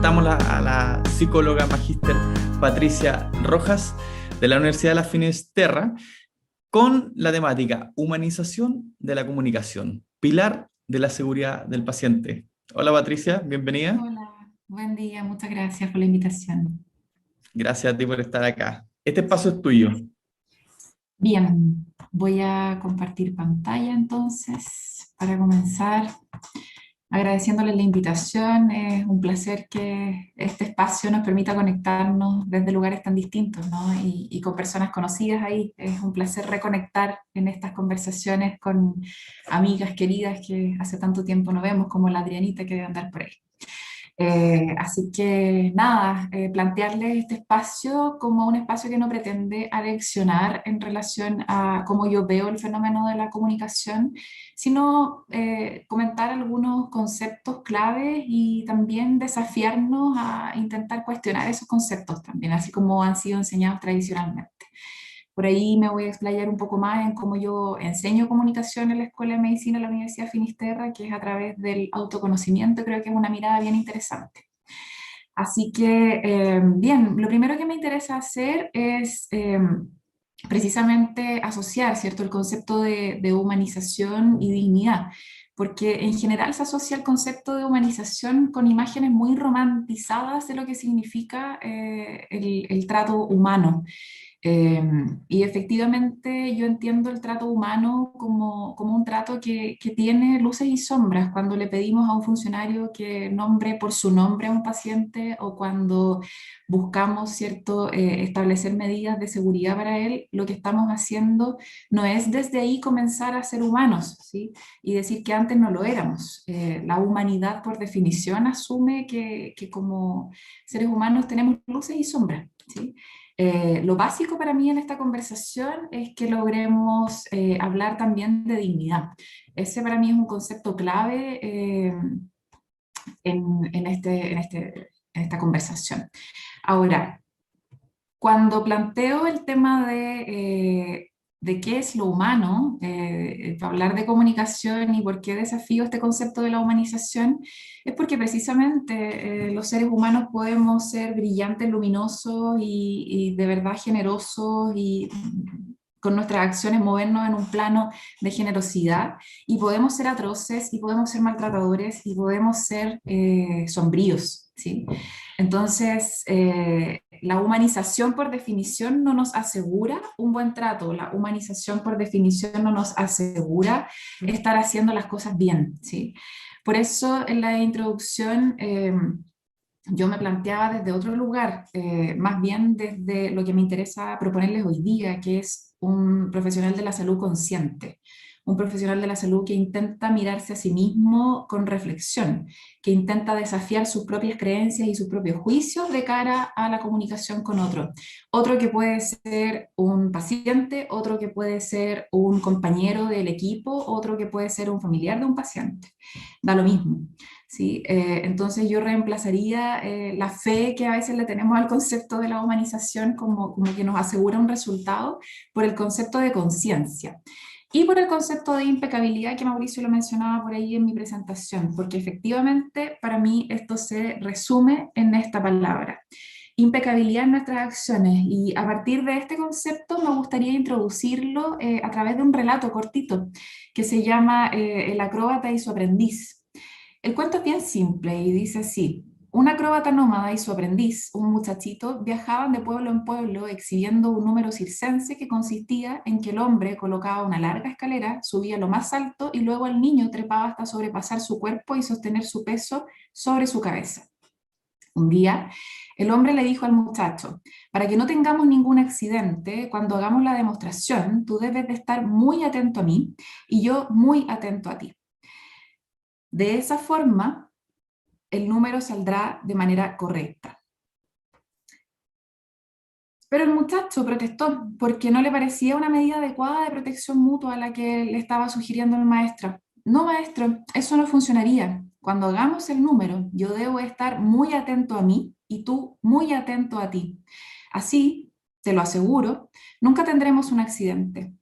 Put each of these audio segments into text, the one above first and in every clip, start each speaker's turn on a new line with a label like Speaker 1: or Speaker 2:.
Speaker 1: Presentamos a la psicóloga magíster Patricia Rojas de la Universidad de las Finisterra con la temática Humanización de la comunicación, pilar de la seguridad del paciente. Hola Patricia, bienvenida.
Speaker 2: Hola, buen día, muchas gracias por la invitación.
Speaker 1: Gracias a ti por estar acá. Este espacio es tuyo.
Speaker 2: Bien, voy a compartir pantalla entonces para comenzar. Agradeciéndole la invitación, es un placer que este espacio nos permita conectarnos desde lugares tan distintos, ¿no? Y con personas conocidas ahí. Es un placer reconectar en estas conversaciones con amigas queridas que hace tanto tiempo no vemos, como la Adrianita que debe andar por ahí. Así que nada, plantearles este espacio como un espacio que no pretende aleccionar en relación a cómo yo veo el fenómeno de la comunicación, sino comentar algunos conceptos claves y también desafiarnos a intentar cuestionar esos conceptos también, así como han sido enseñados tradicionalmente. Por ahí me voy a explayar un poco más en cómo yo enseño comunicación en la Escuela de Medicina de la Universidad Finisterra, que es a través del autoconocimiento. Creo que es una mirada bien interesante. Así que, bien, lo primero que me interesa hacer es precisamente asociar, ¿cierto?, el concepto de humanización y dignidad, porque en general se asocia el concepto de humanización con imágenes muy romantizadas de lo que significa el trato humano. Eh, y efectivamente yo entiendo el trato humano como un trato que tiene luces y sombras cuando le pedimos a un funcionario que nombre por su nombre a un paciente o cuando buscamos, ¿cierto?, establecer medidas de seguridad para él. Lo que estamos haciendo no es desde ahí comenzar a ser humanos, ¿sí? Y decir que antes no lo éramos. La humanidad por definición asume que como seres humanos tenemos luces y sombras, ¿sí? Lo básico para mí en esta conversación es que logremos hablar también de dignidad. Ese para mí es un concepto clave en esta conversación. Ahora, cuando planteo el tema de qué es lo humano, para hablar de comunicación y por qué desafío este concepto de la humanización, es porque precisamente los seres humanos podemos ser brillantes, luminosos y de verdad generosos y con nuestras acciones movernos en un plano de generosidad y podemos ser atroces y podemos ser maltratadores y podemos ser sombríos, ¿sí? Entonces, la humanización por definición no nos asegura un buen trato, la humanización por definición no nos asegura estar haciendo las cosas bien, ¿sí? Por eso en la introducción yo me planteaba desde otro lugar, más bien desde lo que me interesa proponerles hoy día, que es un profesional de la salud consciente, un profesional de la salud que intenta mirarse a sí mismo con reflexión, que intenta desafiar sus propias creencias y sus propios juicios de cara a la comunicación con otro. Otro que puede ser un paciente, otro que puede ser un compañero del equipo, otro que puede ser un familiar de un paciente. Da lo mismo. ¿Sí? Entonces yo reemplazaría la fe que a veces le tenemos al concepto de la humanización como que nos asegura un resultado por el concepto de conciencia. Y por el concepto de impecabilidad que Mauricio lo mencionaba por ahí en mi presentación, porque efectivamente para mí esto se resume en esta palabra. Impecabilidad en nuestras acciones. Y a partir de este concepto me gustaría introducirlo a través de un relato cortito que se llama El acróbata y su aprendiz. El cuento es bien simple y dice así: un acróbata nómada y su aprendiz, un muchachito, viajaban de pueblo en pueblo exhibiendo un número circense que consistía en que el hombre colocaba una larga escalera, subía lo más alto y luego el niño trepaba hasta sobrepasar su cuerpo y sostener su peso sobre su cabeza. Un día, el hombre le dijo al muchacho: para que no tengamos ningún accidente, cuando hagamos la demostración, tú debes de estar muy atento a mí y yo muy atento a ti. De esa forma, el número saldrá de manera correcta. Pero el muchacho protestó porque no le parecía una medida adecuada de protección mutua a la que le estaba sugiriendo el maestro. No, maestro, eso no funcionaría. Cuando hagamos el número, yo debo estar muy atento a mí y tú muy atento a ti. Así, te lo aseguro, nunca tendremos un accidente.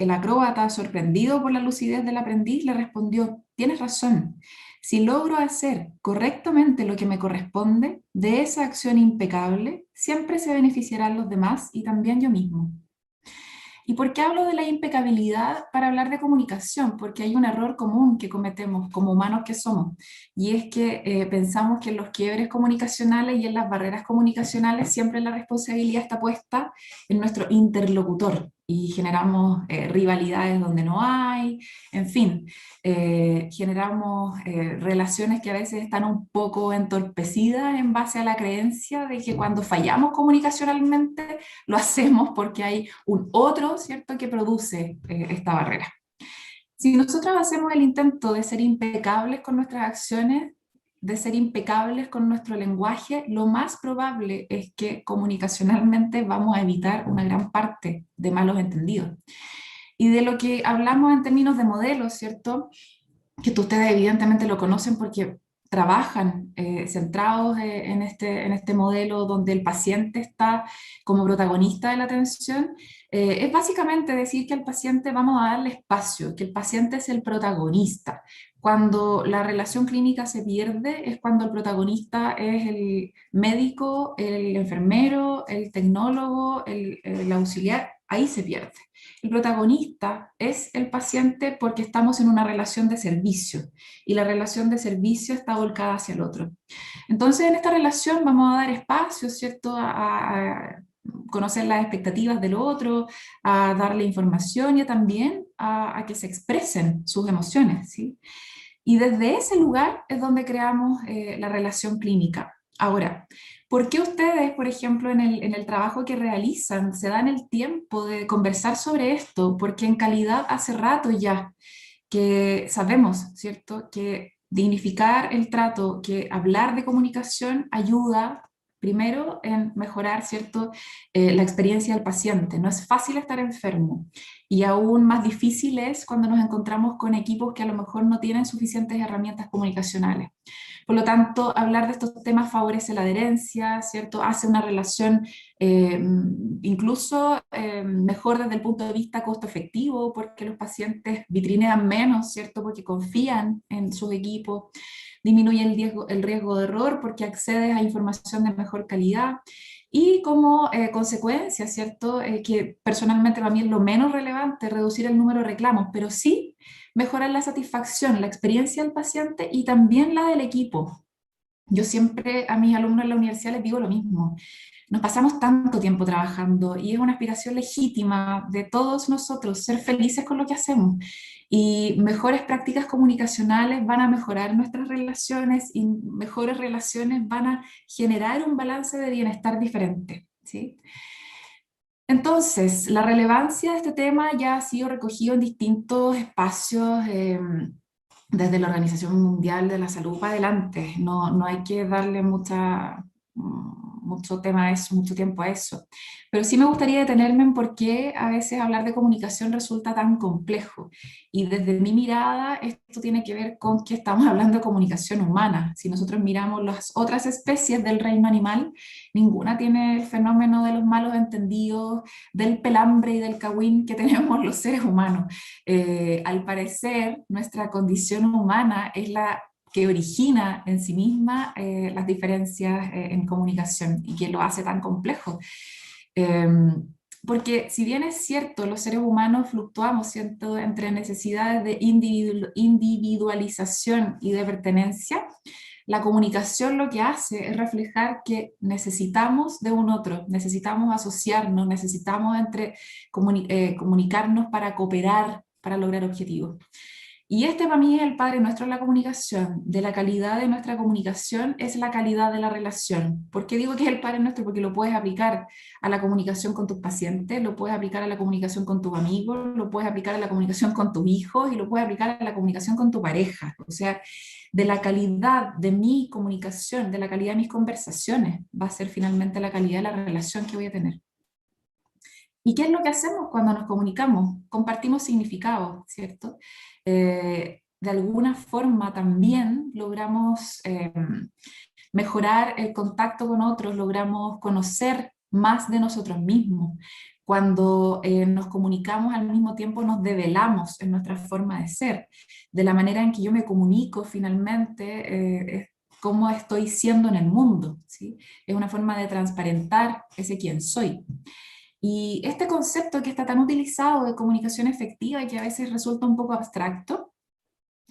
Speaker 2: el acróbata, sorprendido por la lucidez del aprendiz, le respondió: tienes razón. Si logro hacer correctamente lo que me corresponde, de esa acción impecable, siempre se beneficiarán los demás y también yo mismo. ¿Y por qué hablo de la impecabilidad para hablar de comunicación? Porque hay un error común que cometemos como humanos que somos, y es que pensamos que en los quiebres comunicacionales y en las barreras comunicacionales siempre la responsabilidad está puesta en nuestro interlocutor, y generamos rivalidades donde no hay, en fin, generamos relaciones que a veces están un poco entorpecidas en base a la creencia de que cuando fallamos comunicacionalmente lo hacemos porque hay un otro, ¿cierto?, que produce esta barrera. Si nosotros hacemos el intento de ser impecables con nuestras acciones, de ser impecables con nuestro lenguaje, lo más probable es que comunicacionalmente vamos a evitar una gran parte de malos entendidos. Y de lo que hablamos en términos de modelos, ¿cierto?, que ustedes evidentemente lo conocen porque trabajan centrados en este modelo donde el paciente está como protagonista de la atención, es básicamente decir que al paciente vamos a darle espacio, que el paciente es el protagonista. Cuando la relación clínica se pierde es cuando el protagonista es el médico, el enfermero, el tecnólogo, el auxiliar, ahí se pierde. El protagonista es el paciente porque estamos en una relación de servicio y la relación de servicio está volcada hacia el otro. Entonces, en esta relación vamos a dar espacio, ¿cierto?, a conocer las expectativas del otro, a darle información y también a que se expresen sus emociones, ¿sí? Y desde ese lugar es donde creamos la relación clínica. Ahora, ¿por qué ustedes, por ejemplo, en el trabajo que realizan, se dan el tiempo de conversar sobre esto? Porque en calidad hace rato ya que sabemos, ¿cierto?, que dignificar el trato, que hablar de comunicación ayuda primero en mejorar, ¿cierto?, la experiencia del paciente. No es fácil estar enfermo y aún más difícil es cuando nos encontramos con equipos que a lo mejor no tienen suficientes herramientas comunicacionales. Por lo tanto, hablar de estos temas favorece la adherencia, ¿cierto? Hace una relación incluso mejor desde el punto de vista costo efectivo, porque los pacientes vitrinean menos, ¿cierto? Porque confían en sus equipos, disminuye el riesgo de error porque accedes a información de mejor calidad. Y como consecuencia, ¿cierto? Que personalmente para mí es lo menos relevante, reducir el número de reclamos, pero sí mejorar la satisfacción, la experiencia del paciente y también la del equipo. Yo siempre a mis alumnos en la universidad les digo lo mismo. Nos pasamos tanto tiempo trabajando y es una aspiración legítima de todos nosotros ser felices con lo que hacemos. Y mejores prácticas comunicacionales van a mejorar nuestras relaciones y mejores relaciones van a generar un balance de bienestar diferente, ¿sí? Entonces, la relevancia de este tema ya ha sido recogido en distintos espacios, desde la Organización Mundial de la Salud para adelante. No hay que darle mucho tema a eso, mucho tiempo a eso. Pero sí me gustaría detenerme en por qué a veces hablar de comunicación resulta tan complejo. Y desde mi mirada, esto tiene que ver con que estamos hablando de comunicación humana. Si nosotros miramos las otras especies del reino animal, ninguna tiene el fenómeno de los malos entendidos, del pelambre y del cagüín que tenemos los seres humanos. Al parecer, nuestra condición humana es la que origina en sí misma las diferencias en comunicación y que lo hace tan complejo. Porque si bien es cierto, los seres humanos fluctuamos, ¿cierto?, entre necesidades de individualización y de pertenencia, la comunicación lo que hace es reflejar que necesitamos de un otro, necesitamos asociarnos, necesitamos comunicarnos para cooperar, para lograr objetivos. Y este para mí es el Padre Nuestro de la comunicación. De la calidad de nuestra comunicación es la calidad de la relación. ¿Por qué digo que es el Padre Nuestro? Porque lo puedes aplicar a la comunicación con tus pacientes, lo puedes aplicar a la comunicación con tus amigos, lo puedes aplicar a la comunicación con tus hijos y lo puedes aplicar a la comunicación con tu pareja. O sea, de la calidad de mi comunicación, de la calidad de mis conversaciones, va a ser finalmente la calidad de la relación que voy a tener. ¿Y qué es lo que hacemos cuando nos comunicamos? Compartimos significados, ¿cierto? De alguna forma también logramos mejorar el contacto con otros, logramos conocer más de nosotros mismos, Cuando nos comunicamos al mismo tiempo nos develamos en nuestra forma de ser, de la manera en que yo me comunico finalmente, es cómo estoy siendo en el mundo, ¿sí? Es una forma de transparentar ese quién soy. Y este concepto que está tan utilizado de comunicación efectiva y que a veces resulta un poco abstracto,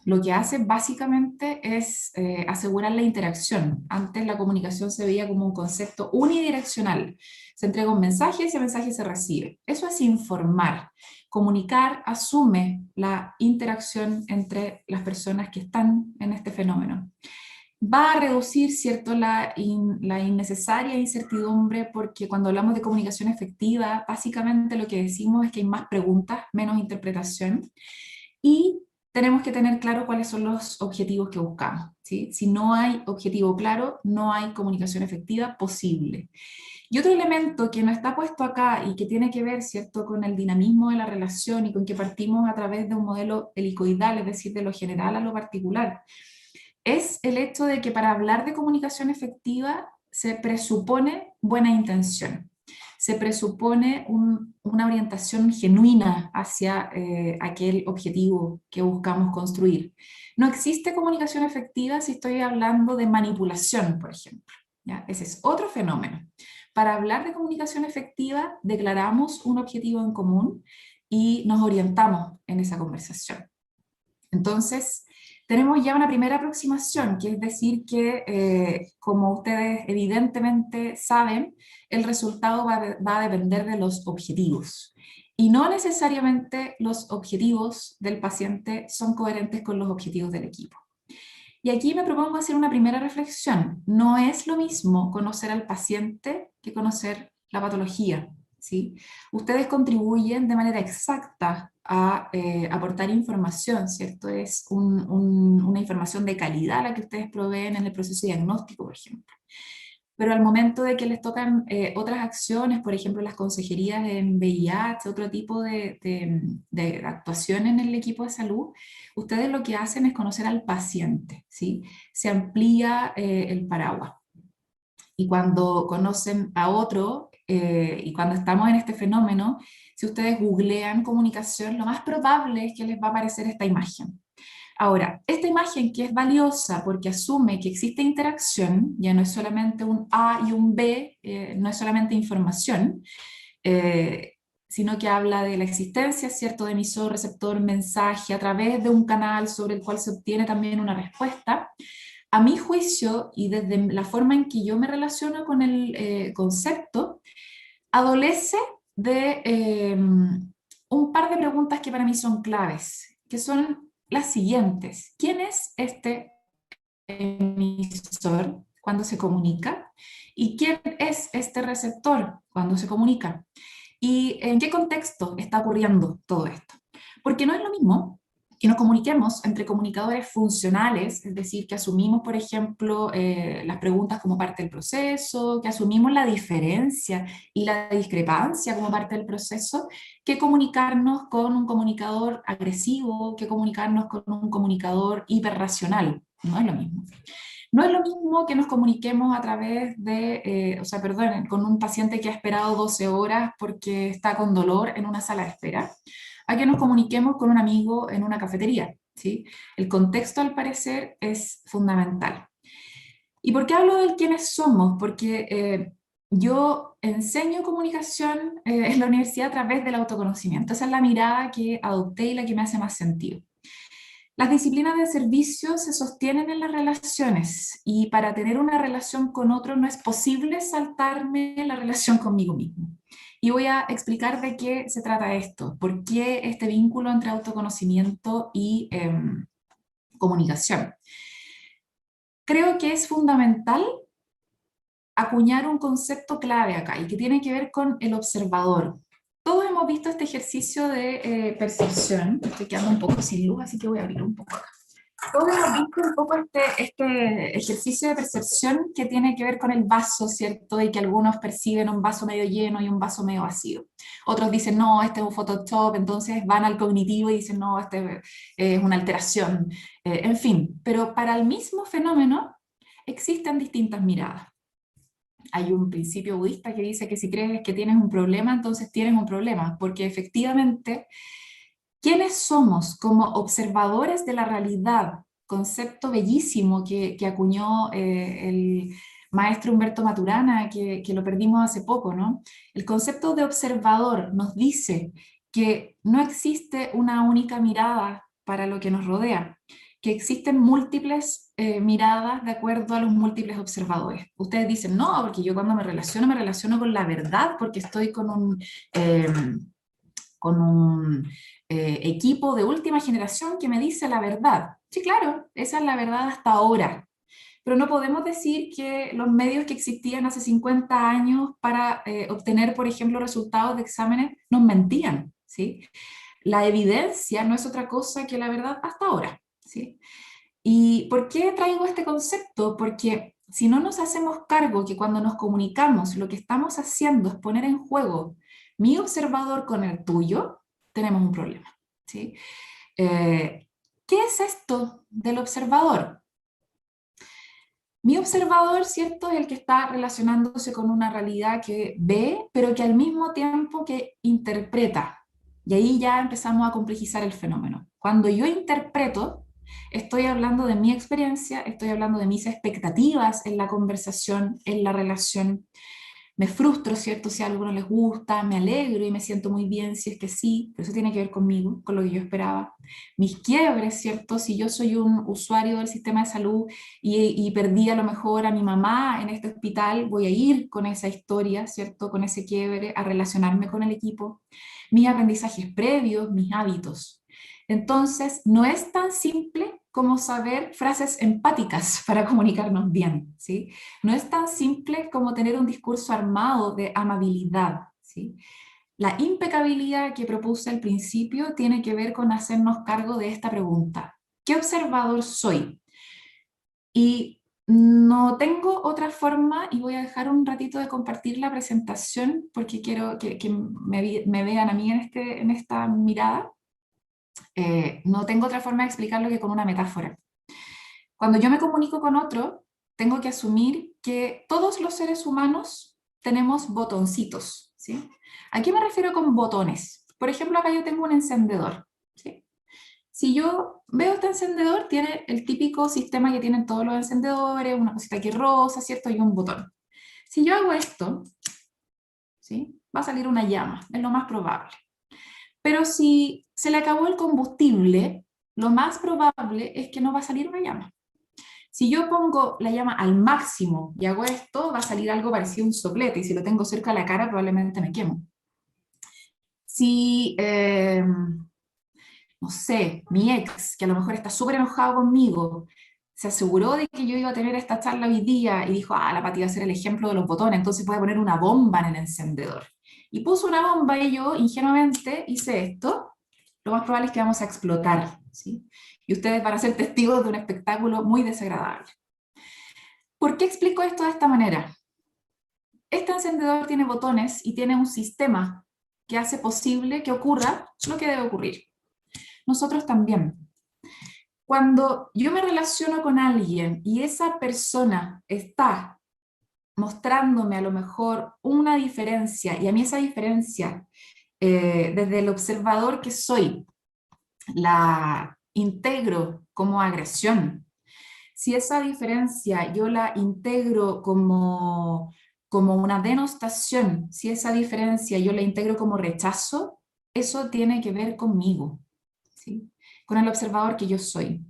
Speaker 2: lo que hace básicamente es asegurar la interacción. Antes la comunicación se veía como un concepto unidireccional. Se entrega un mensaje y ese mensaje se recibe. Eso es informar. Comunicar asume la interacción entre las personas que están en este fenómeno. Va a reducir, ¿cierto?, la innecesaria incertidumbre, porque cuando hablamos de comunicación efectiva, básicamente lo que decimos es que hay más preguntas, menos interpretación, y tenemos que tener claro cuáles son los objetivos que buscamos, ¿sí? Si no hay objetivo claro, no hay comunicación efectiva posible. Y otro elemento que no está puesto acá y que tiene que ver, ¿cierto?, con el dinamismo de la relación y con que partimos a través de un modelo helicoidal, es decir, de lo general a lo particular, es el hecho de que para hablar de comunicación efectiva se presupone buena intención, se presupone una orientación genuina hacia aquel objetivo que buscamos construir. No existe comunicación efectiva si estoy hablando de manipulación, por ejemplo. ¿Ya? Ese es otro fenómeno. Para hablar de comunicación efectiva, declaramos un objetivo en común y nos orientamos en esa conversación. Entonces, tenemos ya una primera aproximación, que es decir que, como ustedes evidentemente saben, el resultado va a depender de los objetivos. Y no necesariamente los objetivos del paciente son coherentes con los objetivos del equipo. Y aquí me propongo hacer una primera reflexión. No es lo mismo conocer al paciente que conocer la patología, ¿sí? Ustedes contribuyen de manera exacta a aportar información, ¿cierto? Es una información de calidad la que ustedes proveen en el proceso diagnóstico, por ejemplo. Pero al momento de que les tocan otras acciones, por ejemplo, las consejerías en VIH, otro tipo de actuación en el equipo de salud, ustedes lo que hacen es conocer al paciente, ¿sí? Se amplía el paraguas. Y cuando conocen a otro, y cuando estamos en este fenómeno, si ustedes googlean comunicación, lo más probable es que les va a aparecer esta imagen. Ahora, esta imagen que es valiosa porque asume que existe interacción, ya no es solamente un A y un B, no es solamente información, sino que habla de la existencia, ¿cierto?, de emisor, receptor, mensaje, a través de un canal sobre el cual se obtiene también una respuesta. A mi juicio, y desde la forma en que yo me relaciono con el concepto, adolece de un par de preguntas que para mí son claves, que son las siguientes. ¿Quién es este emisor cuando se comunica? ¿Y quién es este receptor cuando se comunica? ¿Y en qué contexto está ocurriendo todo esto? Porque no es lo mismo que nos comuniquemos entre comunicadores funcionales, es decir, que asumimos, por ejemplo, las preguntas como parte del proceso, que asumimos la diferencia y la discrepancia como parte del proceso, que comunicarnos con un comunicador agresivo, que comunicarnos con un comunicador hiperracional. No es lo mismo. No es lo mismo que nos comuniquemos a través de, perdón, con un paciente que ha esperado 12 horas porque está con dolor en una sala de espera, a que nos comuniquemos con un amigo en una cafetería, ¿sí? El contexto, al parecer, es fundamental. ¿Y por qué hablo de quiénes somos? Porque yo enseño comunicación en la universidad a través del autoconocimiento. Esa es la mirada que adopté y la que me hace más sentido. Las disciplinas de servicio se sostienen en las relaciones y para tener una relación con otro no es posible saltarme la relación conmigo mismo. Y voy a explicar de qué se trata esto, por qué este vínculo entre autoconocimiento y comunicación. Creo que es fundamental acuñar un concepto clave acá y que tiene que ver con el observador. Todos hemos visto este ejercicio de percepción. Estoy quedando un poco sin luz, así que voy a abrir un poco acá. Todos hemos visto un poco este ejercicio de percepción que tiene que ver con el vaso, ¿cierto? Y que algunos perciben un vaso medio lleno y un vaso medio vacío. Otros dicen, no, este es un Photoshop, entonces van al cognitivo y dicen, no, este es una alteración. En fin, pero para el mismo fenómeno existen distintas miradas. Hay un principio budista que dice que si crees que tienes un problema, entonces tienes un problema, porque efectivamente, ¿quiénes somos como observadores de la realidad? Concepto bellísimo que acuñó el maestro Humberto Maturana, que lo perdimos hace poco, ¿no? El concepto de observador nos dice que no existe una única mirada para lo que nos rodea, que existen múltiples miradas de acuerdo a los múltiples observadores. Ustedes dicen, no, porque yo cuando me relaciono con la verdad, porque estoy con un equipo de última generación que me dice la verdad. Sí, claro, esa es la verdad hasta ahora. Pero no podemos decir que los medios que existían hace 50 años para obtener, por ejemplo, resultados de exámenes nos mentían, ¿sí? La evidencia no es otra cosa que la verdad hasta ahora, ¿sí? ¿Y por qué traigo este concepto? Porque si no nos hacemos cargo que cuando nos comunicamos lo que estamos haciendo es poner en juego mi observador con el tuyo, tenemos un problema, ¿sí? ¿Qué es esto del observador? Mi observador, ¿cierto?, es el que está relacionándose con una realidad que ve, pero que al mismo tiempo que interpreta. Y ahí ya empezamos a complejizar el fenómeno. Cuando yo interpreto, estoy hablando de mi experiencia, estoy hablando de mis expectativas en la conversación, en la relación. Me frustro, ¿cierto? Si algo no les gusta, me alegro y me siento muy bien si es que sí, pero eso tiene que ver conmigo, con lo que yo esperaba. Mis quiebres, ¿cierto? Si yo soy un usuario del sistema de salud y perdí a lo mejor a mi mamá en este hospital, voy a ir con esa historia, ¿cierto? Con ese quiebre, a relacionarme con el equipo. Mis aprendizajes previos, mis hábitos. Entonces, no es tan simple como saber frases empáticas para comunicarnos bien, ¿sí? No es tan simple como tener un discurso armado de amabilidad, ¿sí? La impecabilidad que propuse al principio tiene que ver con hacernos cargo de esta pregunta. ¿Qué observador soy? Y no tengo otra forma, y voy a dejar un ratito de compartir la presentación porque quiero que me vean a mí en esta mirada. No tengo otra forma de explicarlo que con una metáfora. Cuando yo me comunico con otro, tengo que asumir que todos los seres humanos tenemos botoncitos, ¿sí? ¿A qué me refiero con botones? Por ejemplo, acá yo tengo un encendedor, ¿sí? Si yo veo este encendedor, tiene el típico sistema que tienen todos los encendedores, una cosita aquí rosa, ¿cierto? Y un botón. Si yo hago esto, ¿sí?, va a salir una llama, es lo más probable. Pero si se le acabó el combustible, lo más probable es que no va a salir una llama. Si yo pongo la llama al máximo y hago esto, va a salir algo parecido a un soplete, y si lo tengo cerca de la cara probablemente me quemo. Si, no sé, mi ex, que a lo mejor está súper enojado conmigo, se aseguró de que yo iba a tener esta charla hoy día y dijo, la Pati va a ser el ejemplo de los botones, entonces voy a poner una bomba en el encendedor. Y puso una bomba y yo ingenuamente hice esto, lo más probable es que vamos a explotar, ¿sí? Y ustedes van a ser testigos de un espectáculo muy desagradable. ¿Por qué explico esto de esta manera? Este encendedor tiene botones y tiene un sistema que hace posible que ocurra lo que debe ocurrir. Nosotros también. Cuando yo me relaciono con alguien y esa persona está mostrándome a lo mejor una diferencia, y a mí esa diferencia, desde el observador que soy, la integro como agresión. Si esa diferencia yo la integro como una denostación, si esa diferencia yo la integro como rechazo, eso tiene que ver conmigo, ¿sí?, con el observador que yo soy.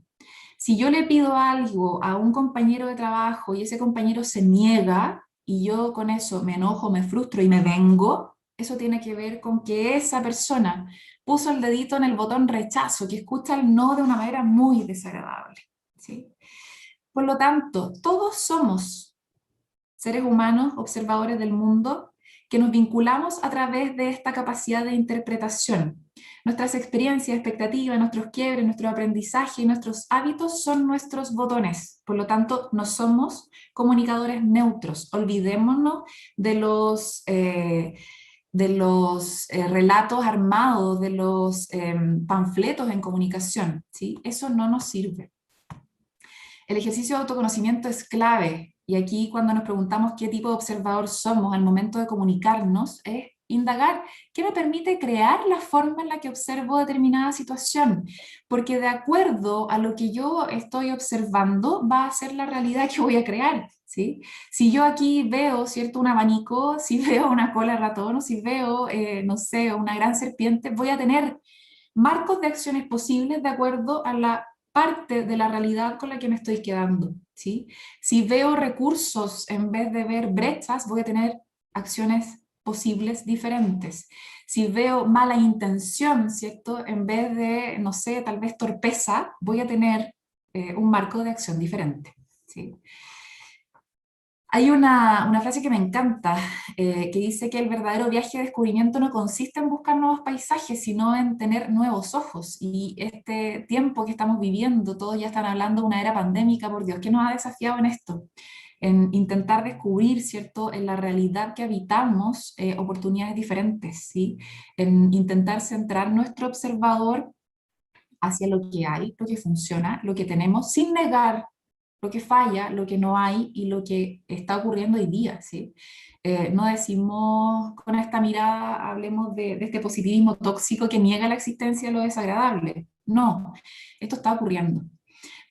Speaker 2: Si yo le pido algo a un compañero de trabajo y ese compañero se niega y yo con eso me enojo, me frustro y me vengo, eso tiene que ver con que esa persona puso el dedito en el botón rechazo, que escucha el no de una manera muy desagradable, ¿sí? Por lo tanto, todos somos seres humanos, observadores del mundo, que nos vinculamos a través de esta capacidad de interpretación. Nuestras experiencias, expectativas, nuestros quiebres, nuestro aprendizaje y nuestros hábitos son nuestros botones. Por lo tanto, no somos comunicadores neutros. Olvidémonos de los relatos armados, de los panfletos en comunicación, ¿sí? Eso no nos sirve. El ejercicio de autoconocimiento es clave y aquí cuando nos preguntamos qué tipo de observador somos al momento de comunicarnos, es indagar qué me permite crear la forma en la que observo determinada situación, porque de acuerdo a lo que yo estoy observando va a ser la realidad que voy a crear, ¿sí? Si yo aquí veo, ¿cierto?, un abanico, si veo una cola de ratón, o si veo, no sé, una gran serpiente, voy a tener marcos de acciones posibles de acuerdo a la parte de la realidad con la que me estoy quedando, ¿sí? Si veo recursos en vez de ver brechas, voy a tener acciones posibles diferentes. Si veo mala intención, ¿cierto? En vez de, no sé, tal vez torpeza, voy a tener un marco de acción diferente, ¿sí? Hay una frase que me encanta, que dice que el verdadero viaje de descubrimiento no consiste en buscar nuevos paisajes, sino en tener nuevos ojos. Y este tiempo que estamos viviendo, todos ya están hablando de una era pandémica, por Dios, ¿qué nos ha desafiado en esto? En intentar descubrir, ¿cierto?, en la realidad que habitamos, oportunidades diferentes, ¿sí? En intentar centrar nuestro observador hacia lo que hay, lo que funciona, lo que tenemos, sin negar lo que falla, lo que no hay y lo que está ocurriendo hoy día, ¿sí? No decimos con esta mirada, hablemos de este positivismo tóxico que niega la existencia de lo desagradable. No, esto está ocurriendo.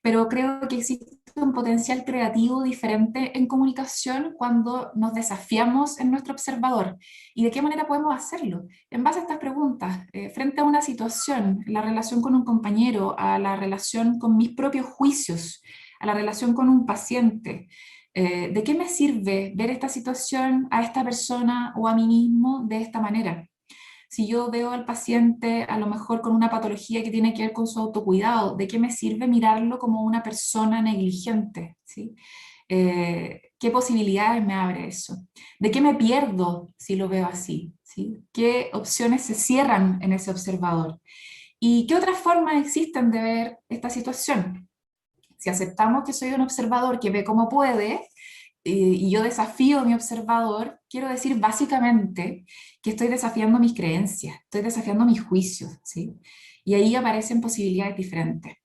Speaker 2: Pero creo que existe un potencial creativo diferente en comunicación cuando nos desafiamos en nuestro observador. ¿Y de qué manera podemos hacerlo? En base a estas preguntas, frente a una situación, la relación con un compañero, a la relación con mis propios juicios, a la relación con un paciente, ¿de qué me sirve ver esta situación a esta persona o a mí mismo de esta manera? Si yo veo al paciente a lo mejor con una patología que tiene que ver con su autocuidado, ¿de qué me sirve mirarlo como una persona negligente? ¿Sí? ¿Qué posibilidades me abre eso? ¿De qué me pierdo si lo veo así? ¿Sí? ¿Qué opciones se cierran en ese observador? ¿Y qué otras formas existen de ver esta situación? Si aceptamos que soy un observador que ve cómo puede, y yo desafío a mi observador, quiero decir básicamente que estoy desafiando mis creencias, estoy desafiando mis juicios, ¿sí? Y ahí aparecen posibilidades diferentes.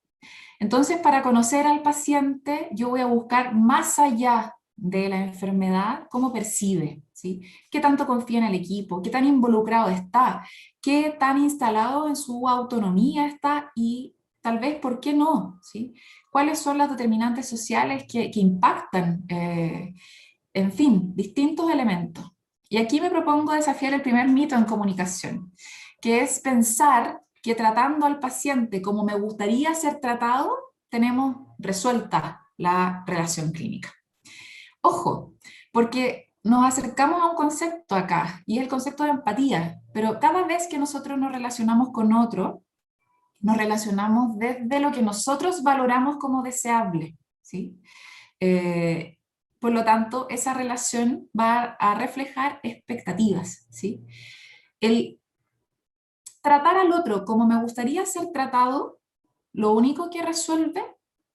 Speaker 2: Entonces, para conocer al paciente, yo voy a buscar más allá de la enfermedad, cómo percibe, ¿sí? ¿Qué tanto confía en el equipo? ¿Qué tan involucrado está? ¿Qué tan instalado en su autonomía está? Y tal vez, ¿por qué no? ¿Sí? ¿Cuáles son las determinantes sociales que impactan? En fin, distintos elementos. Y aquí me propongo desafiar el primer mito en comunicación, que es pensar que tratando al paciente como me gustaría ser tratado, tenemos resuelta la relación clínica. Ojo, porque nos acercamos a un concepto acá, y es el concepto de empatía, pero cada vez que nosotros nos relacionamos con otro, nos relacionamos desde lo que nosotros valoramos como deseable, ¿sí? Eh, por lo tanto, esa relación va a reflejar expectativas, ¿sí? El tratar al otro como me gustaría ser tratado, lo único que resuelve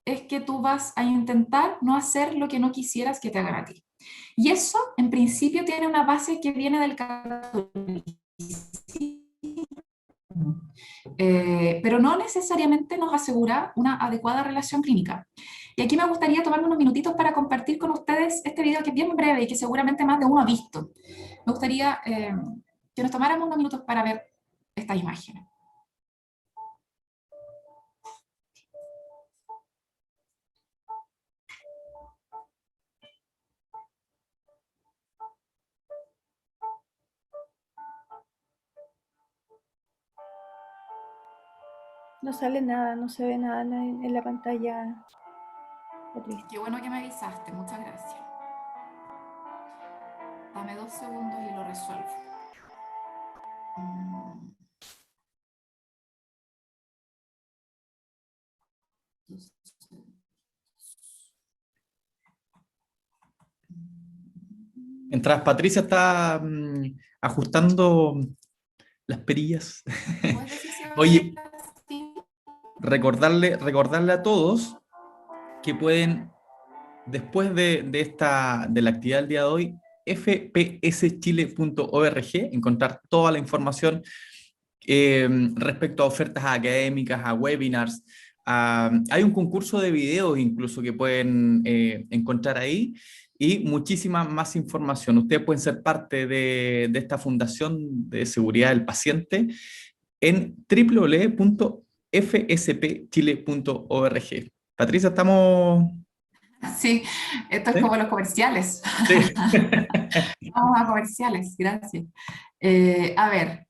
Speaker 2: es que tú vas a intentar no hacer lo que no quisieras que te hagan a ti. Y eso, en principio, tiene una base que viene del catolicismo, pero no necesariamente nos asegura una adecuada relación clínica. Y aquí me gustaría tomarme unos minutitos para compartir con ustedes este video que es bien breve y que seguramente más de uno ha visto. Me gustaría que nos tomáramos unos minutos para ver estas imágenes.
Speaker 3: No sale nada, no se ve nada en la pantalla, Patricia.
Speaker 2: Qué bueno que me avisaste, muchas gracias. Dame 2 segundos y lo resuelvo.
Speaker 1: Mientras Patricia está ajustando las perillas. Oye, recordarle a todos que pueden, después de la actividad del día de hoy, fpschile.org, encontrar toda la información respecto a ofertas académicas, a webinars. Hay un concurso de videos incluso que pueden encontrar ahí. y muchísima más información. Ustedes pueden ser parte de esta Fundación de Seguridad del Paciente en www.fspchile.org. Patricia, ¿estamos?
Speaker 2: Sí, esto es
Speaker 1: ¿Sí?
Speaker 2: como los comerciales.
Speaker 1: Sí.
Speaker 2: Vamos a comerciales, gracias. A ver,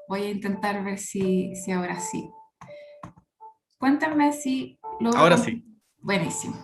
Speaker 2: voy a intentar ver si ahora sí. Cuéntame si logro...
Speaker 1: Ahora sí.
Speaker 2: Buenísimo.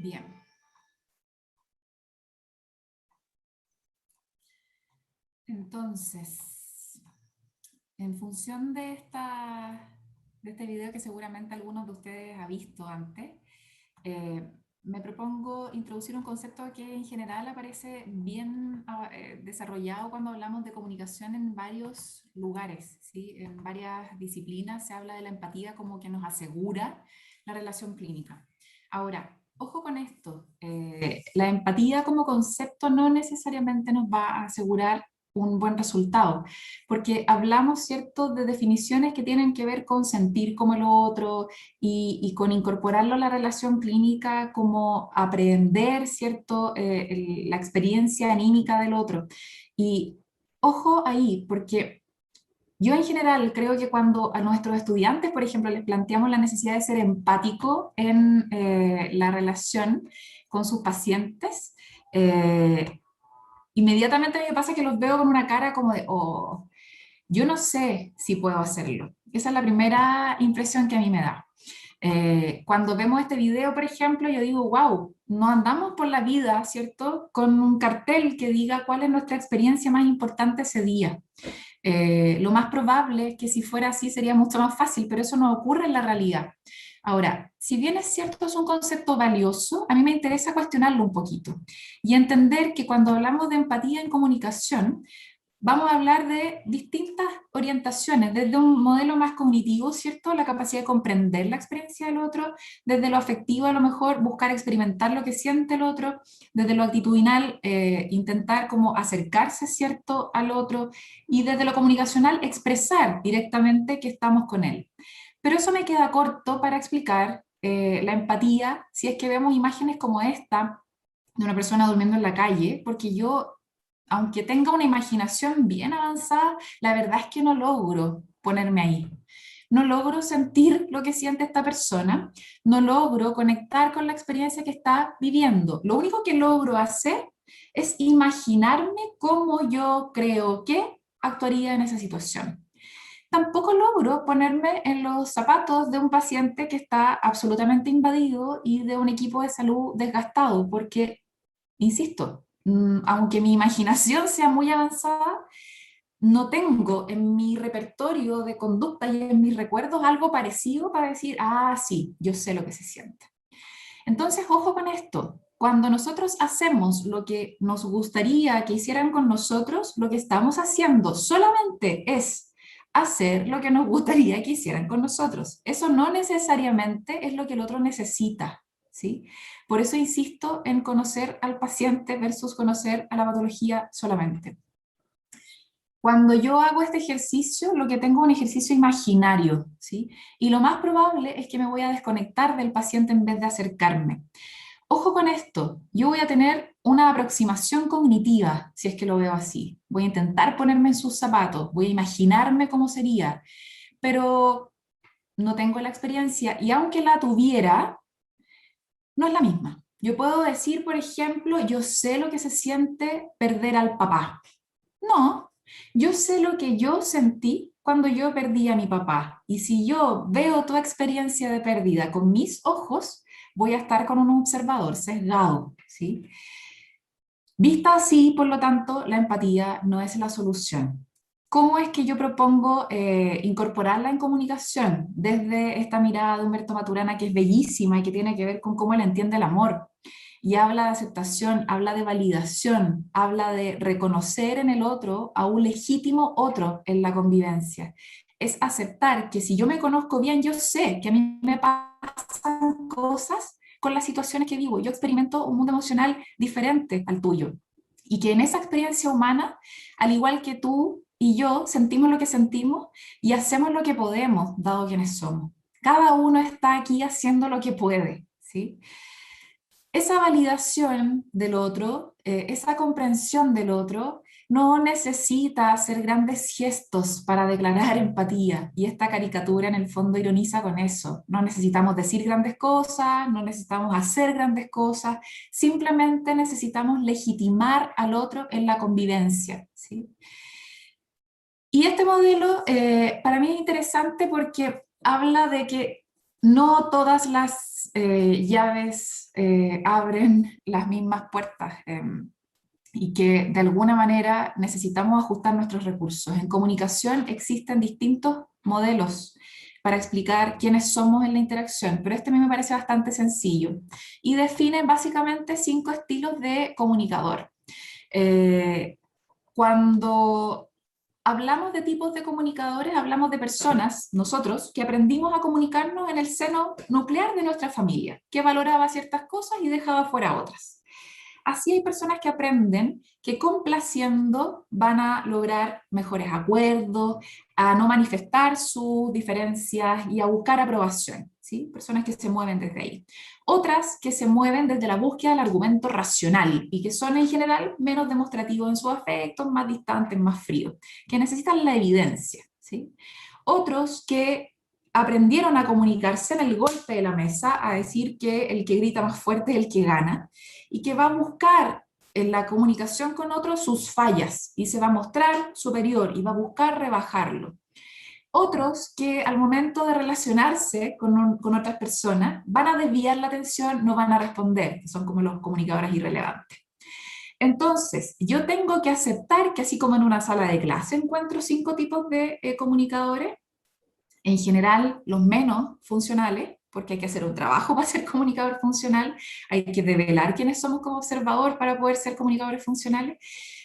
Speaker 2: Bien. Entonces, en función de este video que seguramente algunos de ustedes ha visto antes, me propongo introducir un concepto que en general aparece bien desarrollado cuando hablamos de comunicación en varios lugares, ¿sí? En varias disciplinas se habla de la empatía como que nos asegura la relación clínica. Ahora, Ojo con esto, la empatía como concepto no necesariamente nos va a asegurar un buen resultado, porque hablamos, ¿cierto?, de definiciones que tienen que ver con sentir como el otro y con incorporarlo a la relación clínica como aprender, ¿cierto?, la experiencia anímica del otro. Y ojo ahí, porque yo en general creo que cuando a nuestros estudiantes, por ejemplo, les planteamos la necesidad de ser empático en la relación con sus pacientes, inmediatamente a mí me pasa que los veo con una cara como de, oh, yo no sé si puedo hacerlo. Esa es la primera impresión que a mí me da. Cuando vemos este video, por ejemplo, yo digo, wow, no andamos por la vida, ¿cierto?, con un cartel que diga cuál es nuestra experiencia más importante ese día. Lo más probable es que si fuera así sería mucho más fácil, pero eso no ocurre en la realidad. Ahora, si bien es cierto, es un concepto valioso, a mí me interesa cuestionarlo un poquito y entender que cuando hablamos de empatía en comunicación, vamos a hablar de distintas orientaciones, desde un modelo más cognitivo, ¿cierto?, la capacidad de comprender la experiencia del otro, desde lo afectivo a lo mejor buscar experimentar lo que siente el otro, desde lo actitudinal intentar como acercarse, ¿cierto?, al otro, y desde lo comunicacional expresar directamente que estamos con él. Pero eso me queda corto para explicar la empatía si es que vemos imágenes como esta de una persona durmiendo en la calle, porque yo, aunque tenga una imaginación bien avanzada, la verdad es que no logro ponerme ahí. No logro sentir lo que siente esta persona, no logro conectar con la experiencia que está viviendo. Lo único que logro hacer es imaginarme cómo yo creo que actuaría en esa situación. Tampoco logro ponerme en los zapatos de un paciente que está absolutamente invadido y de un equipo de salud desgastado, porque, insisto, aunque mi imaginación sea muy avanzada, no tengo en mi repertorio de conducta y en mis recuerdos algo parecido para decir, ah, sí, yo sé lo que se siente. Entonces, ojo con esto. Cuando nosotros hacemos lo que nos gustaría que hicieran con nosotros, lo que estamos haciendo solamente es hacer lo que nos gustaría que hicieran con nosotros. Eso no necesariamente es lo que el otro necesita, ¿sí? Por eso insisto en conocer al paciente versus conocer a la patología solamente. Cuando yo hago este ejercicio, lo que tengo es un ejercicio imaginario, ¿sí? Y lo más probable es que me voy a desconectar del paciente en vez de acercarme. Ojo con esto, yo voy a tener una aproximación cognitiva, si es que lo veo así. Voy a intentar ponerme en sus zapatos, voy a imaginarme cómo sería, pero no tengo la experiencia y aunque la tuviera, no es la misma. Yo puedo decir, por ejemplo, yo sé lo que se siente perder al papá. No, yo sé lo que yo sentí cuando yo perdí a mi papá. Y si yo veo tu experiencia de pérdida con mis ojos, voy a estar con un observador sesgado, ¿sí? Vista así, por lo tanto, la empatía no es la solución. ¿Cómo es que yo propongo incorporarla en comunicación desde esta mirada de Humberto Maturana que es bellísima y que tiene que ver con cómo él entiende el amor? Y habla de aceptación, habla de validación, habla de reconocer en el otro a un legítimo otro en la convivencia. Es aceptar que si yo me conozco bien, yo sé que a mí me pasan cosas con las situaciones que vivo. Yo experimento un mundo emocional diferente al tuyo. Y que en esa experiencia humana, al igual que tú y yo, sentimos lo que sentimos y hacemos lo que podemos, dado quienes somos. Cada uno está aquí haciendo lo que puede, ¿sí? Esa validación del otro, esa comprensión del otro, no necesita hacer grandes gestos para declarar empatía. Y esta caricatura en el fondo ironiza con eso. No necesitamos decir grandes cosas, no necesitamos hacer grandes cosas, simplemente necesitamos legitimar al otro en la convivencia, ¿sí? Y este modelo para mí es interesante porque habla de que no todas las llaves abren las mismas puertas y que de alguna manera necesitamos ajustar nuestros recursos. En comunicación existen distintos modelos para explicar quiénes somos en la interacción, pero este a mí me parece bastante sencillo y define básicamente 5 estilos de comunicador. Cuando hablamos de tipos de comunicadores, hablamos de personas, nosotros, que aprendimos a comunicarnos en el seno nuclear de nuestra familia, que valoraba ciertas cosas y dejaba fuera otras. Así hay personas que aprenden que complaciendo van a lograr mejores acuerdos, a no manifestar sus diferencias y a buscar aprobación, ¿sí? Personas que se mueven desde ahí. Otras que se mueven desde la búsqueda del argumento racional y que son en general menos demostrativos en sus afectos, más distantes, más fríos, que necesitan la evidencia, ¿sí? Otros que aprendieron a comunicarse en el golpe de la mesa, a decir que el que grita más fuerte es el que gana, y que va a buscar en la comunicación con otros sus fallas, y se va a mostrar superior, y va a buscar rebajarlo. Otros que al momento de relacionarse con otras personas van a desviar la atención, no van a responder, que son como los comunicadores irrelevantes. Entonces, yo tengo que aceptar que así como en una sala de clase encuentro 5 tipos de comunicadores, en general los menos funcionales, porque hay que hacer un trabajo para ser comunicador funcional, hay que develar quiénes somos como observador para poder ser comunicadores funcionales,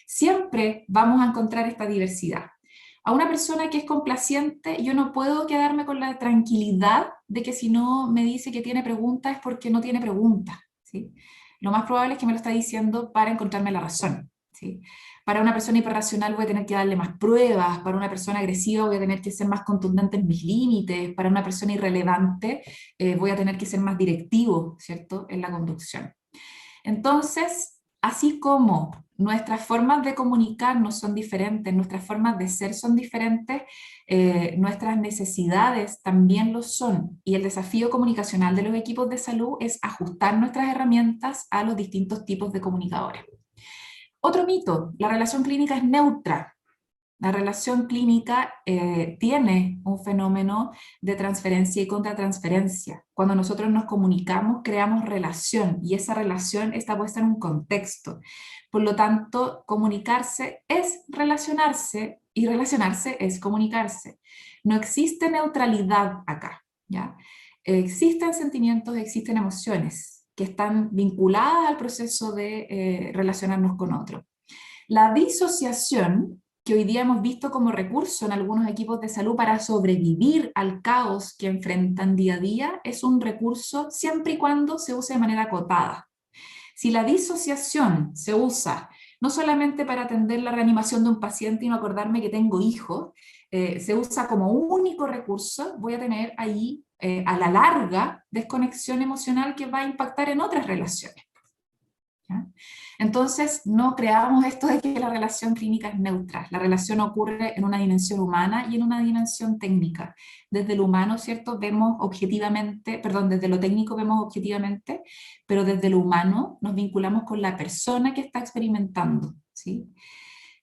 Speaker 2: siempre vamos a encontrar esta diversidad. A una persona que es complaciente, yo no puedo quedarme con la tranquilidad de que si no me dice que tiene preguntas es porque no tiene preguntas, ¿sí? Lo más probable es que me lo está diciendo para encontrarme la razón, ¿sí? Para una persona hiperracional voy a tener que darle más pruebas, para una persona agresiva voy a tener que ser más contundente en mis límites, para una persona irrelevante voy a tener que ser más directivo, ¿cierto?, en la conducción. Entonces, así como nuestras formas de comunicarnos son diferentes, nuestras formas de ser son diferentes, nuestras necesidades también lo son. Y el desafío comunicacional de los equipos de salud es ajustar nuestras herramientas a los distintos tipos de comunicadores. Otro mito, la relación clínica es neutra. La relación clínica tiene un fenómeno de transferencia y contratransferencia. Cuando nosotros nos comunicamos, creamos relación y esa relación está puesta en un contexto. Por lo tanto, comunicarse es relacionarse y relacionarse es comunicarse. No existe neutralidad acá, ¿ya? Existen sentimientos, existen emociones que están vinculadas al proceso de relacionarnos con otros. La disociación, que hoy día hemos visto como recurso en algunos equipos de salud para sobrevivir al caos que enfrentan día a día, es un recurso siempre y cuando se use de manera acotada. Si la disociación se usa no solamente para atender la reanimación de un paciente y no acordarme que tengo hijos, se usa como único recurso, voy a tener ahí a la larga desconexión emocional que va a impactar en otras relaciones. ¿Ya? Entonces, no creamos esto de que la relación clínica es neutra. La relación ocurre en una dimensión humana y en una dimensión técnica. Desde lo humano, ¿cierto? Vemos objetivamente, perdón, desde lo técnico vemos objetivamente, pero desde lo humano nos vinculamos con la persona que está experimentando, ¿sí?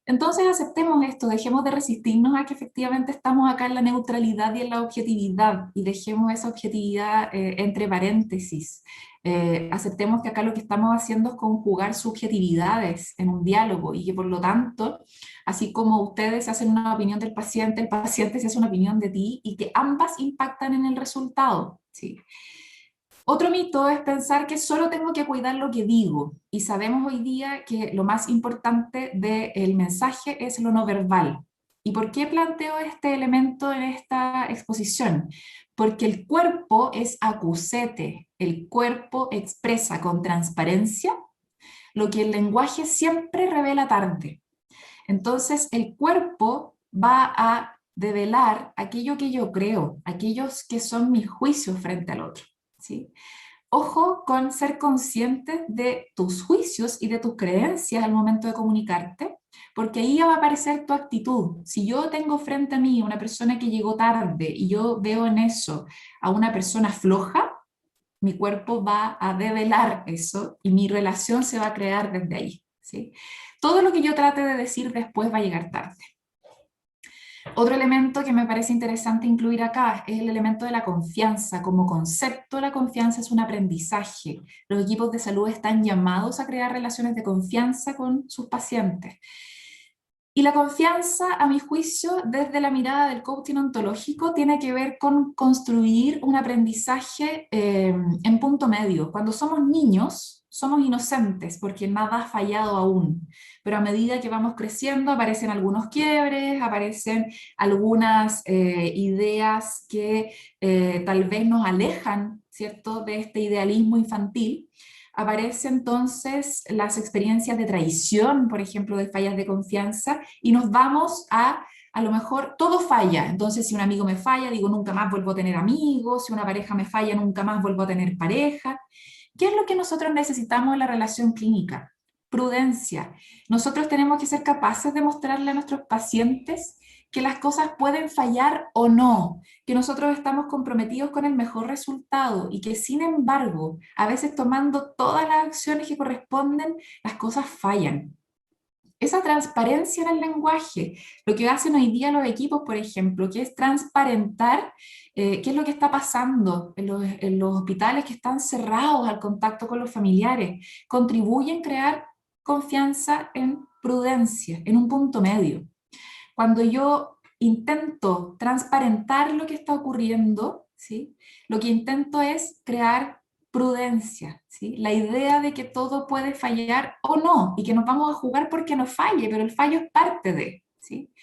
Speaker 2: Entonces aceptemos esto, dejemos de resistirnos a que efectivamente estamos acá en la neutralidad y en la objetividad, y dejemos esa objetividad entre paréntesis. Aceptemos que acá lo que estamos haciendo es conjugar subjetividades en un diálogo, y que por lo tanto, así como ustedes hacen una opinión del paciente, el paciente se hace una opinión de ti, y que ambas impactan en el resultado, ¿sí? Otro mito es pensar que solo tengo que cuidar lo que digo, y sabemos hoy día que lo más importante del mensaje es lo no verbal. ¿Y por qué planteo este elemento en esta exposición? Porque el cuerpo es acusete, el cuerpo expresa con transparencia lo que el lenguaje siempre revela tarde. Entonces el cuerpo va a develar aquello que yo creo, aquellos que son mis juicios frente al otro, ¿sí? Ojo con ser consciente de tus juicios y de tus creencias al momento de comunicarte, porque ahí va a aparecer tu actitud. Si yo tengo frente a mí una persona que llegó tarde y yo veo en eso a una persona floja, mi cuerpo va a develar eso y mi relación se va a crear desde ahí, ¿sí? Todo lo que yo trate de decir después va a llegar tarde. Otro elemento que me parece interesante incluir acá es el elemento de la confianza. Como concepto, la confianza es un aprendizaje. Los equipos de salud están llamados a crear relaciones de confianza con sus pacientes. Y la confianza, a mi juicio, desde la mirada del coaching ontológico, tiene que ver con construir un aprendizaje en punto medio. Cuando somos niños, somos inocentes porque nada ha fallado aún. Pero a medida que vamos creciendo, aparecen algunos quiebres, aparecen algunas ideas que tal vez nos alejan, ¿cierto?, de este idealismo infantil. Aparecen entonces las experiencias de traición, por ejemplo, de fallas de confianza, y nos vamos a lo mejor todo falla. Entonces, si un amigo me falla, digo, nunca más vuelvo a tener amigos. Si una pareja me falla, nunca más vuelvo a tener pareja. ¿Qué es lo que nosotros necesitamos en la relación clínica? Prudencia. Nosotros tenemos que ser capaces de mostrarle a nuestros pacientes que las cosas pueden fallar o no, que nosotros estamos comprometidos con el mejor resultado y que, sin embargo, a veces tomando todas las acciones que corresponden, las cosas fallan. Esa transparencia en el lenguaje, lo que hacen hoy día los equipos, por ejemplo, que es transparentar qué es lo que está pasando en los hospitales que están cerrados al contacto con los familiares, contribuyen a crear confianza en prudencia, en un punto medio. Cuando yo intento transparentar lo que está ocurriendo, ¿sí?, lo que intento es crear prudencia, ¿sí?, la idea de que todo puede fallar o no, y que nos vamos a jugar porque no falle, pero el fallo es parte de, ¿sí?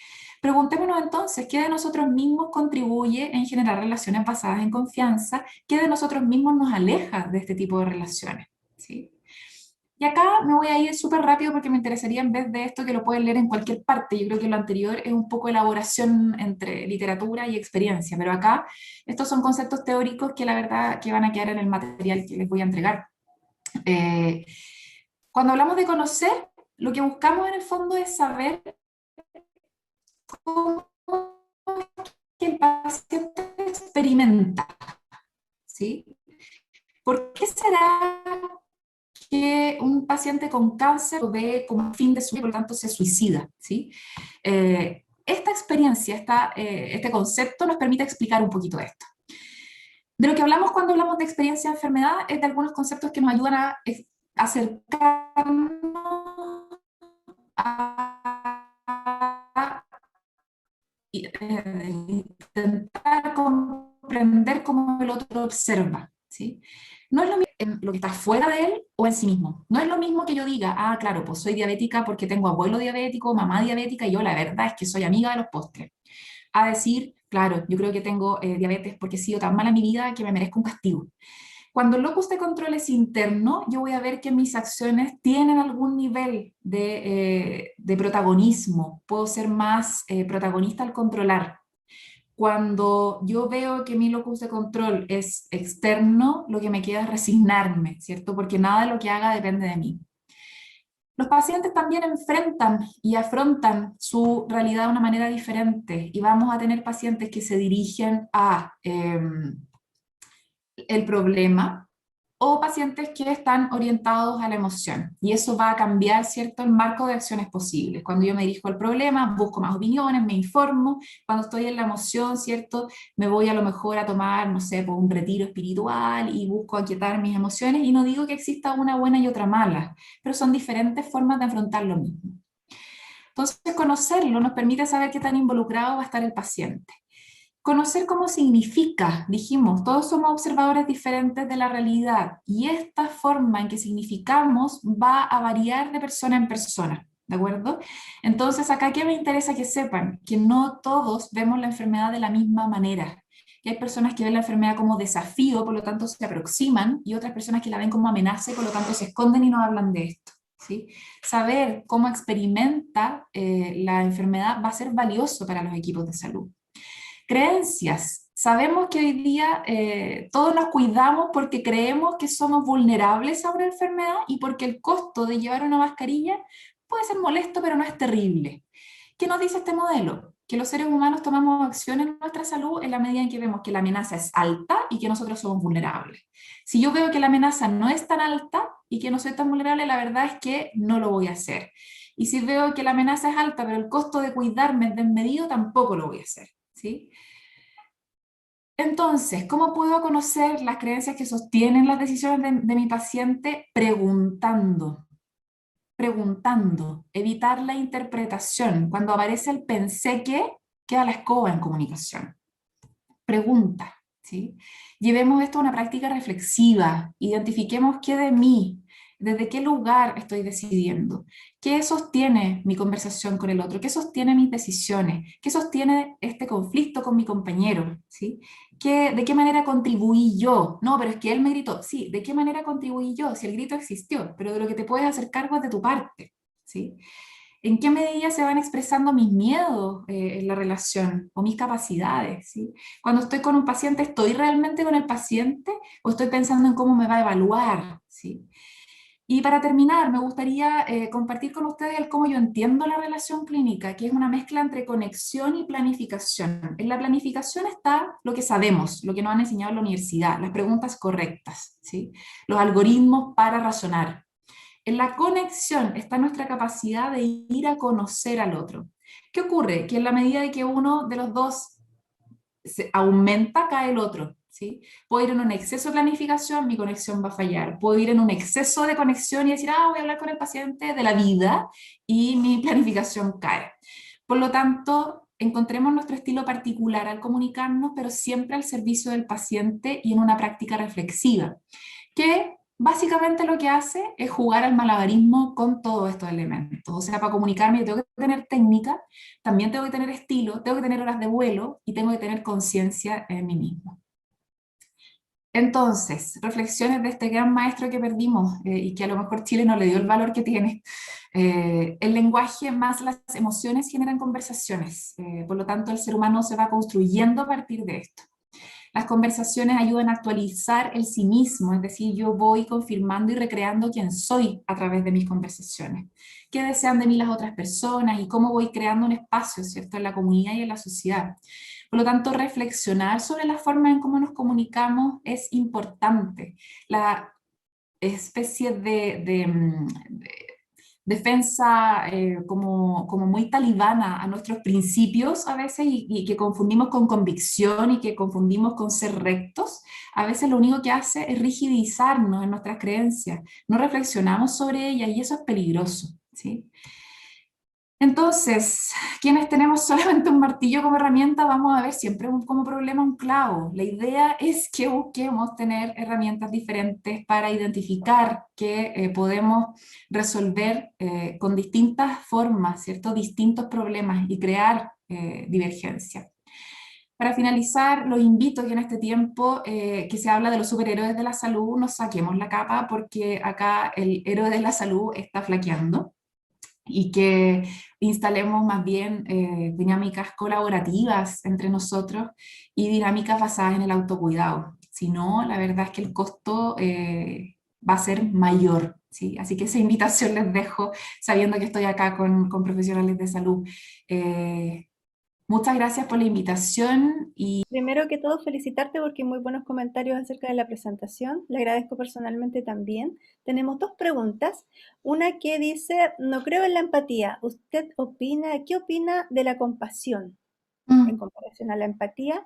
Speaker 2: Preguntémonos entonces, ¿qué de nosotros mismos contribuye en generar relaciones basadas en confianza? ¿Qué de nosotros mismos nos aleja de este tipo de relaciones? ¿Sí? Y acá me voy a ir súper rápido porque me interesaría, en vez de esto, que lo pueden leer en cualquier parte. Yo creo que lo anterior es un poco elaboración entre literatura y experiencia, pero acá estos son conceptos teóricos que la verdad que van a quedar en el material que les voy a entregar. Cuando hablamos de conocer, lo que buscamos en el fondo es saber cómo que el paciente experimenta, ¿sí? ¿Por qué será que un paciente con cáncer lo ve como fin de su vida y por lo tanto se suicida, ¿sí? Esta experiencia, este concepto nos permite explicar un poquito esto. De lo que hablamos cuando hablamos de experiencia de enfermedad es de algunos conceptos que nos ayudan a acercarnos a intentar comprender cómo el otro observa, ¿sí? No es lo mismo en lo que está fuera de él o en sí mismo. No es lo mismo que yo diga, ah, claro, pues soy diabética porque tengo abuelo diabético, mamá diabética, y yo la verdad es que soy amiga de los postres. A decir, claro, yo creo que tengo diabetes porque he sido tan mala en mi vida que me merezco un castigo. Cuando el locus de control es interno, yo voy a ver que mis acciones tienen algún nivel de protagonismo. Puedo ser más protagonista al controlar. Cuando yo veo que mi locus de control es externo, lo que me queda es resignarme, ¿cierto? Porque nada de lo que haga depende de mí. Los pacientes también enfrentan y afrontan su realidad de una manera diferente, y vamos a tener pacientes que se dirigen a el problema, o pacientes que están orientados a la emoción, y eso va a cambiar, ¿cierto?, el marco de acciones posibles. Cuando yo me dirijo al problema, busco más opiniones, me informo. Cuando estoy en la emoción, ¿cierto?, me voy a lo mejor a tomar, no sé, pues un retiro espiritual y busco aquietar mis emociones, y no digo que exista una buena y otra mala, pero son diferentes formas de afrontar lo mismo. Entonces, conocerlo nos permite saber qué tan involucrado va a estar el paciente. Conocer cómo significa, dijimos, todos somos observadores diferentes de la realidad, y esta forma en que significamos va a variar de persona en persona, ¿de acuerdo? Entonces, acá, ¿qué me interesa que sepan? Que no todos vemos la enfermedad de la misma manera. Y hay personas que ven la enfermedad como desafío, por lo tanto se aproximan, y otras personas que la ven como amenaza y por lo tanto se esconden y no hablan de esto, ¿sí? Saber cómo experimenta la enfermedad va a ser valioso para los equipos de salud. Creencias. Sabemos que hoy día todos nos cuidamos porque creemos que somos vulnerables a una enfermedad y porque el costo de llevar una mascarilla puede ser molesto, pero no es terrible. ¿Qué nos dice este modelo? Que los seres humanos tomamos acción en nuestra salud en la medida en que vemos que la amenaza es alta y que nosotros somos vulnerables. Si yo veo que la amenaza no es tan alta y que no soy tan vulnerable, la verdad es que no lo voy a hacer. Y si veo que la amenaza es alta, pero el costo de cuidarme es desmedido, tampoco lo voy a hacer, ¿sí? Entonces, ¿cómo puedo conocer las creencias que sostienen las decisiones de mi paciente? Preguntando. preguntando, evitar la interpretación. Cuando aparece el pensé que, queda la escoba en comunicación. Pregunta, ¿sí? Llevemos esto a una práctica reflexiva, identifiquemos qué de mí, desde qué lugar estoy decidiendo, qué sostiene mi conversación con el otro, qué sostiene mis decisiones, qué sostiene este conflicto con mi compañero, ¿sí? ¿De qué manera contribuí yo? No, pero es que él me gritó, sí, ¿de qué manera contribuí yo? Si el grito existió, pero de lo que te puedes hacer cargo es de tu parte, ¿sí? ¿En qué medida se van expresando mis miedos en la relación o mis capacidades? ¿Sí? Cuando estoy con un paciente, ¿estoy realmente con el paciente o estoy pensando en cómo me va a evaluar? ¿Sí? Y para terminar, me gustaría compartir con ustedes el cómo yo entiendo la relación clínica, que es una mezcla entre conexión y planificación. En la planificación está lo que sabemos, lo que nos han enseñado en la universidad, las preguntas correctas, ¿sí? Los algoritmos para razonar. En la conexión está nuestra capacidad de ir a conocer al otro. ¿Qué ocurre? Que en la medida de que uno de los dos se aumenta, cae el otro. ¿Sí? Puedo ir en un exceso de planificación, mi conexión va a fallar. Puedo ir en un exceso de conexión y decir, voy a hablar con el paciente de la vida y mi planificación cae. Por lo tanto, encontremos nuestro estilo particular al comunicarnos, pero siempre al servicio del paciente y en una práctica reflexiva, que básicamente lo que hace es jugar al malabarismo con todos estos elementos. O sea, para comunicarme yo tengo que tener técnica, también tengo que tener estilo, tengo que tener horas de vuelo y tengo que tener conciencia en mí mismo. Entonces, reflexiones de este gran maestro que perdimos y que a lo mejor Chile no le dio el valor que tiene. El lenguaje más las emociones generan conversaciones, por lo tanto el ser humano se va construyendo a partir de esto. Las conversaciones ayudan a actualizar el sí mismo, es decir, yo voy confirmando y recreando quién soy a través de mis conversaciones. ¿Qué desean de mí las otras personas y cómo voy creando un espacio, ¿cierto?, en la comunidad y en la sociedad? Por lo tanto, reflexionar sobre la forma en cómo nos comunicamos es importante. La especie de defensa como muy talibana a nuestros principios a veces y que confundimos con convicción y que confundimos con ser rectos, a veces lo único que hace es rigidizarnos en nuestras creencias, no reflexionamos sobre ellas y eso es peligroso, ¿sí? Entonces, quienes tenemos solamente un martillo como herramienta, vamos a ver siempre como problema un clavo. La idea es que busquemos tener herramientas diferentes para identificar que podemos resolver con distintas formas, ¿cierto?, distintos problemas y crear divergencia. Para finalizar, los invito que en este tiempo que se habla de los superhéroes de la salud, nos saquemos la capa porque acá el héroe de la salud está flaqueando, y que instalemos más bien dinámicas colaborativas entre nosotros y dinámicas basadas en el autocuidado. Si no, la verdad es que el costo va a ser mayor, ¿sí? Así que esa invitación les dejo, sabiendo que estoy acá con profesionales de salud. Muchas gracias por la invitación y
Speaker 3: Primero que todo, felicitarte porque muy buenos comentarios acerca de la presentación. Le agradezco personalmente también. Tenemos dos preguntas. Una que dice, no creo en la empatía. ¿Usted opina, qué opina de la compasión en comparación a la empatía?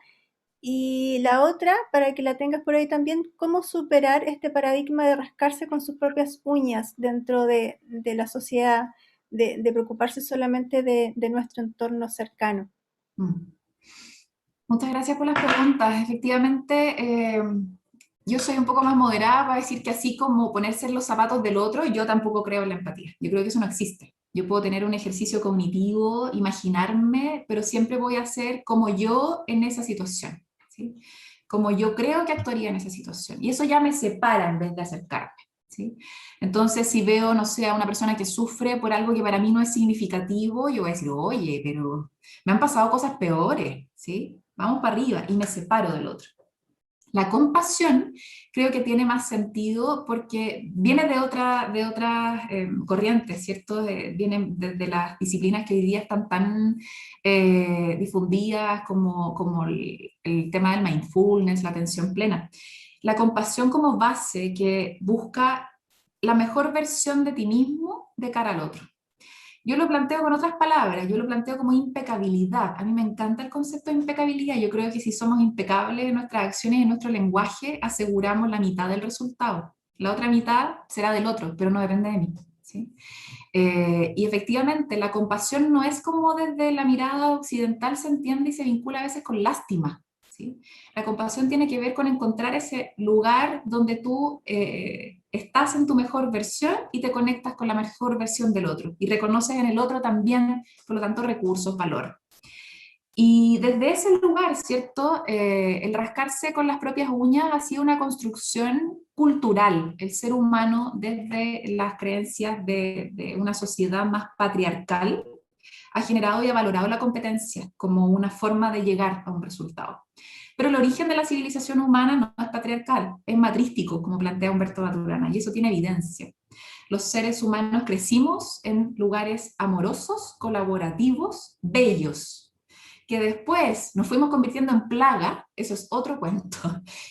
Speaker 3: Y la otra, para que la tengas por ahí también, ¿cómo superar este paradigma de rascarse con sus propias uñas dentro de la sociedad, de preocuparse solamente de nuestro entorno cercano?
Speaker 2: Muchas gracias por las preguntas. Efectivamente, yo soy un poco más moderada para decir que así como ponerse en los zapatos del otro, yo tampoco creo en la empatía. Yo creo que eso no existe. Yo puedo tener un ejercicio cognitivo, imaginarme, pero siempre voy a ser como yo en esa situación, ¿sí? Como yo creo que actuaría en esa situación. Y eso ya me separa en vez de acercarme, ¿sí? Entonces, si veo, no sé, a una persona que sufre por algo que para mí no es significativo, yo voy a decir, oye, pero me han pasado cosas peores, ¿sí? Vamos para arriba y me separo del otro. La compasión creo que tiene más sentido porque viene de otras corrientes, ¿cierto? Viene de las disciplinas que hoy día están tan difundidas como el tema del mindfulness, la atención plena. La compasión como base que busca la mejor versión de ti mismo de cara al otro. Yo lo planteo con otras palabras, yo lo planteo como impecabilidad. A mí me encanta el concepto de impecabilidad. Yo creo que si somos impecables en nuestras acciones y en nuestro lenguaje, aseguramos la mitad del resultado. La otra mitad será del otro, pero no depende de mí. ¿sí? Y efectivamente, la compasión no es como desde la mirada occidental se entiende y se vincula a veces con lástima, ¿sí? La compasión tiene que ver con encontrar ese lugar donde tú estás en tu mejor versión y te conectas con la mejor versión del otro, y reconoces en el otro también, por lo tanto, recursos, valor. Y desde ese lugar, ¿cierto? El rascarse con las propias uñas ha sido una construcción cultural. El ser humano, desde las creencias de una sociedad más patriarcal, ha generado y ha valorado la competencia como una forma de llegar a un resultado. Pero el origen de la civilización humana no es patriarcal, es matrístico, como plantea Humberto Maturana, y eso tiene evidencia. Los seres humanos crecimos en lugares amorosos, colaborativos, bellos, que después nos fuimos convirtiendo en plaga, eso es otro cuento,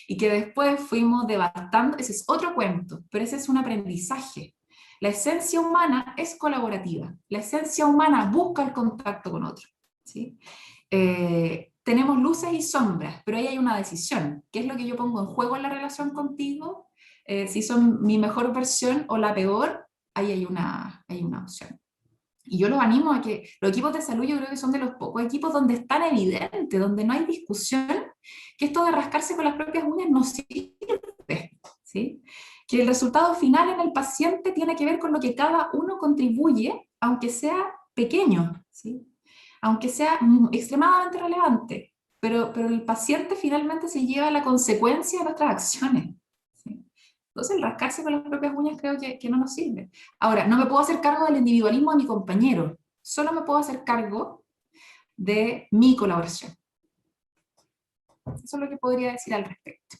Speaker 2: y que después fuimos devastando, ese es otro cuento, pero ese es un aprendizaje. La esencia humana es colaborativa, la esencia humana busca el contacto con otro, ¿sí? Tenemos luces y sombras, pero ahí hay una decisión. ¿Qué es lo que yo pongo en juego en la relación contigo? Si son mi mejor versión o la peor, ahí hay una opción. Y yo los animo a que los equipos de salud, yo creo que son de los pocos equipos donde es tan evidente, donde no hay discusión, que esto de rascarse con las propias uñas no sirve, ¿sí? Que el resultado final en el paciente tiene que ver con lo que cada uno contribuye, aunque sea pequeño, ¿sí? Aunque sea extremadamente relevante, pero el paciente finalmente se lleva la consecuencia de nuestras acciones, ¿sí? Entonces, el rascarse con las propias uñas creo que no nos sirve. Ahora, no me puedo hacer cargo del individualismo de mi compañero, solo me puedo hacer cargo de mi colaboración. Eso es lo que podría decir al respecto.